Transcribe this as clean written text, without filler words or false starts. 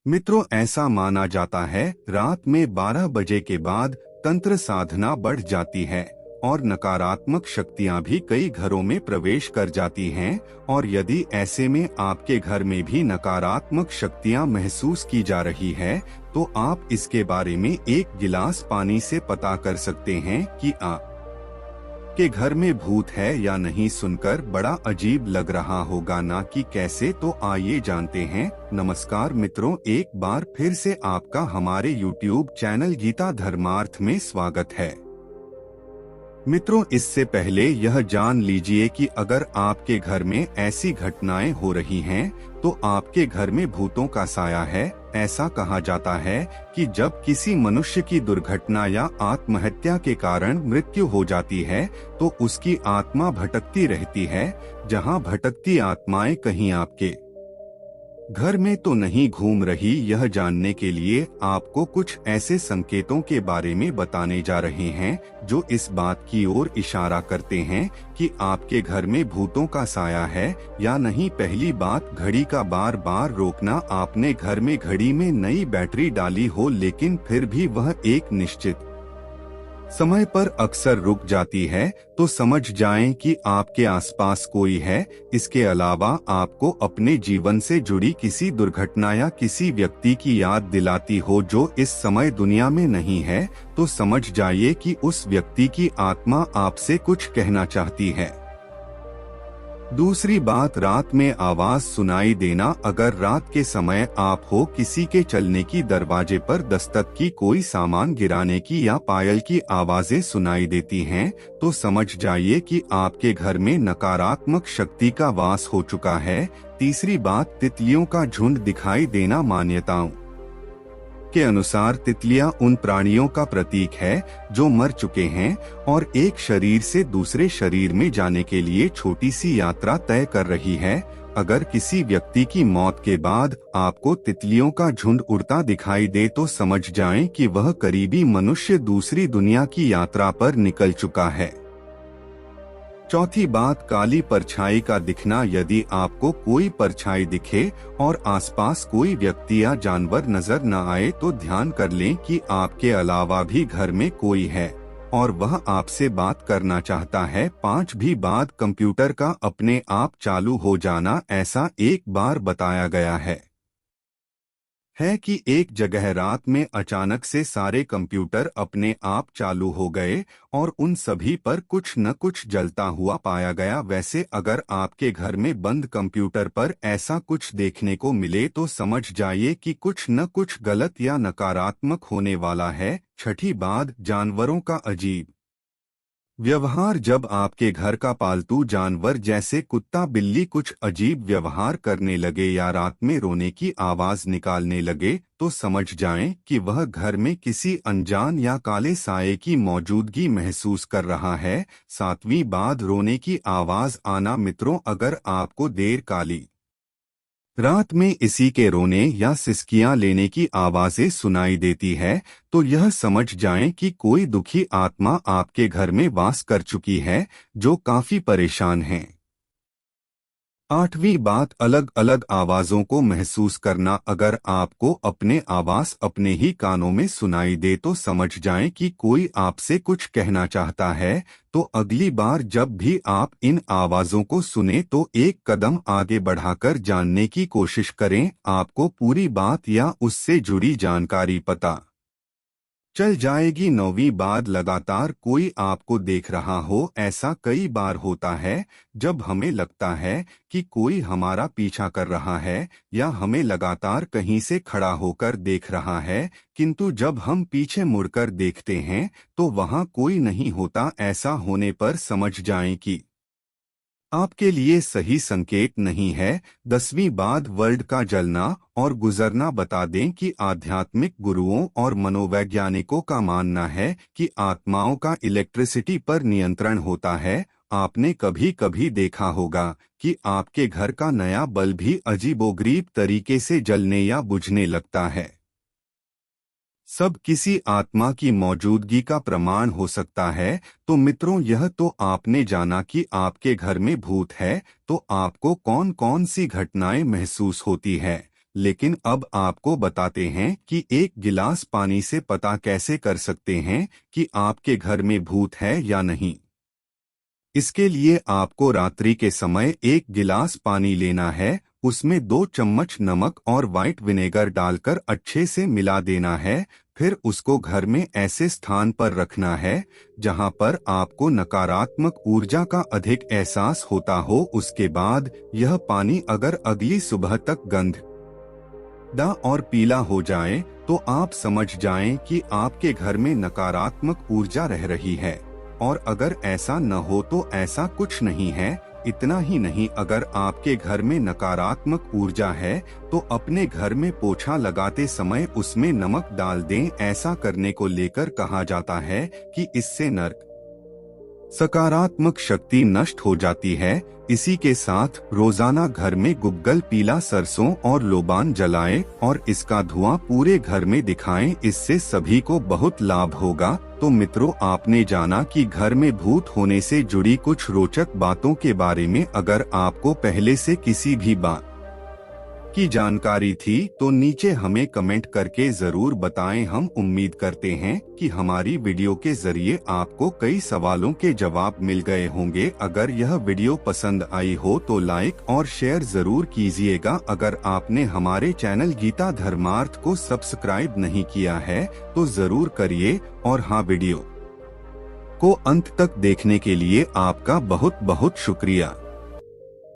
मित्रों, ऐसा माना जाता है रात में 12 बजे के बाद तंत्र साधना बढ़ जाती है और नकारात्मक शक्तियां भी कई घरों में प्रवेश कर जाती हैं। और यदि ऐसे में आपके घर में भी नकारात्मक शक्तियां महसूस की जा रही है तो आप इसके बारे में एक गिलास पानी से पता कर सकते हैं कि आप के घर में भूत है या नहीं। सुनकर बड़ा अजीब लग रहा होगा ना कि कैसे, तो आइए जानते हैं। नमस्कार मित्रों, एक बार फिर से आपका हमारे YouTube चैनल गीता धर्मार्थ में स्वागत है। मित्रों, इससे पहले यह जान लीजिए कि अगर आपके घर में ऐसी घटनाएं हो रही हैं तो आपके घर में भूतों का साया है। ऐसा कहा जाता है कि जब किसी मनुष्य की दुर्घटना या आत्महत्या के कारण मृत्यु हो जाती है तो उसकी आत्मा भटकती रहती है। जहां भटकती आत्माएं कहीं आपके घर में तो नहीं घूम रही, यह जानने के लिए आपको कुछ ऐसे संकेतों के बारे में बताने जा रहे हैं जो इस बात की ओर इशारा करते हैं कि आपके घर में भूतों का साया है या नहीं। पहली बात, घड़ी का बार बार रोकना। आपने घर में घड़ी में नई बैटरी डाली हो लेकिन फिर भी वह एक निश्चित समय पर अक्सर रुक जाती है तो समझ जाएं कि आपके आसपास कोई है। इसके अलावा आपको अपने जीवन से जुड़ी किसी दुर्घटना या किसी व्यक्ति की याद दिलाती हो जो इस समय दुनिया में नहीं है, तो समझ जाइए कि उस व्यक्ति की आत्मा आपसे कुछ कहना चाहती है। दूसरी बात, रात में आवाज सुनाई देना। अगर रात के समय आप हो किसी के चलने की, दरवाजे पर दस्तक की, कोई सामान गिराने की या पायल की आवाजें सुनाई देती हैं तो समझ जाइए कि आपके घर में नकारात्मक शक्ति का वास हो चुका है। तीसरी बात, तितलियों का झुंड दिखाई देना। मान्यताओं के अनुसार तितलियां उन प्राणियों का प्रतीक है जो मर चुके हैं और एक शरीर से दूसरे शरीर में जाने के लिए छोटी सी यात्रा तय कर रही है। अगर किसी व्यक्ति की मौत के बाद आपको तितलियों का झुंड उड़ता दिखाई दे तो समझ जाएं कि वह करीबी मनुष्य दूसरी दुनिया की यात्रा पर निकल चुका है। चौथी बात, काली परछाई का दिखना। यदि आपको कोई परछाई दिखे और आसपास कोई व्यक्ति या जानवर नजर न आए तो ध्यान कर लें कि आपके अलावा भी घर में कोई है और वह आपसे बात करना चाहता है। पांचवी बात, कंप्यूटर का अपने आप चालू हो जाना। ऐसा एक बार बताया गया है कि एक जगह रात में अचानक से सारे कंप्यूटर अपने आप चालू हो गए और उन सभी पर कुछ न कुछ जलता हुआ पाया गया। वैसे अगर आपके घर में बंद कंप्यूटर पर ऐसा कुछ देखने को मिले तो समझ जाइए कि कुछ न कुछ गलत या नकारात्मक होने वाला है। छठी बात, जानवरों का अजीब व्यवहार। जब आपके घर का पालतू जानवर जैसे कुत्ता बिल्ली कुछ अजीब व्यवहार करने लगे या रात में रोने की आवाज निकालने लगे तो समझ जाएं कि वह घर में किसी अनजान या काले साये की मौजूदगी महसूस कर रहा है। सातवीं बात, रोने की आवाज आना। मित्रों, अगर आपको देर काली रात में इसी के रोने या सिसकियां लेने की आवाजें सुनाई देती है तो यह समझ जाएं कि कोई दुखी आत्मा आपके घर में वास कर चुकी है जो काफी परेशान है। आठवीं बात, अलग अलग आवाजों को महसूस करना। अगर आपको अपने आवाज अपने ही कानों में सुनाई दे तो समझ जाएं कि कोई आपसे कुछ कहना चाहता है। तो अगली बार जब भी आप इन आवाजों को सुने तो एक कदम आगे बढ़ाकर जानने की कोशिश करें। आपको पूरी बात या उससे जुड़ी जानकारी पता चल जाएगी। नौवीं बात, लगातार कोई आपको देख रहा हो। ऐसा कई बार होता है जब हमें लगता है कि कोई हमारा पीछा कर रहा है या हमें लगातार कहीं से खड़ा होकर देख रहा है, किंतु जब हम पीछे मुड़कर देखते हैं तो वहां कोई नहीं होता। ऐसा होने पर समझ जाएं कि आपके लिए सही संकेत नहीं है। 10वीं बात, वर्ल्ड का जलना और गुजरना। बता दें कि आध्यात्मिक गुरुओं और मनोवैज्ञानिकों का मानना है कि आत्माओं का इलेक्ट्रिसिटी पर नियंत्रण होता है। आपने कभी कभी देखा होगा कि आपके घर का नया बल्ब भी अजीबोगरीब तरीके से जलने या बुझने लगता है। सब किसी आत्मा की मौजूदगी का प्रमाण हो सकता है। तो मित्रों, यह तो आपने जाना कि आपके घर में भूत है, तो आपको कौन कौन सी घटनाएं महसूस होती है। लेकिन अब आपको बताते हैं कि एक गिलास पानी से पता कैसे कर सकते हैं कि आपके घर में भूत है या नहीं। इसके लिए आपको रात्रि के समय एक गिलास पानी लेना है, उसमें 2 चम्मच नमक और व्हाइट विनेगर डालकर अच्छे से मिला देना है। फिर उसको घर में ऐसे स्थान पर रखना है जहां पर आपको नकारात्मक ऊर्जा का अधिक एहसास होता हो। उसके बाद यह पानी अगर अगली सुबह तक गंदा और पीला हो जाए तो आप समझ जाएं कि आपके घर में नकारात्मक ऊर्जा रह रही है, और अगर ऐसा न हो तो ऐसा कुछ नहीं है। इतना ही नहीं, अगर आपके घर में नकारात्मक ऊर्जा है तो अपने घर में पोछा लगाते समय उसमें नमक डाल दें। ऐसा करने को लेकर कहा जाता है कि इससे नरक सकारात्मक शक्ति नष्ट हो जाती है। इसी के साथ रोजाना घर में गुग्गल, पीला सरसों और लोबान जलाएं और इसका धुआं पूरे घर में दिखाएं। इससे सभी को बहुत लाभ होगा। तो मित्रों, आपने जाना कि घर में भूत होने से जुड़ी कुछ रोचक बातों के बारे में। अगर आपको पहले से किसी भी बात की जानकारी थी तो नीचे हमें कमेंट करके जरूर बताएं। हम उम्मीद करते हैं कि हमारी वीडियो के जरिए आपको कई सवालों के जवाब मिल गए होंगे। अगर यह वीडियो पसंद आई हो तो लाइक और शेयर जरूर कीजिएगा। अगर आपने हमारे चैनल गीता धर्मार्थ को सब्सक्राइब नहीं किया है तो जरूर करिए। और हाँ, वीडियो को अंत तक देखने के लिए आपका बहुत बहुत शुक्रिया।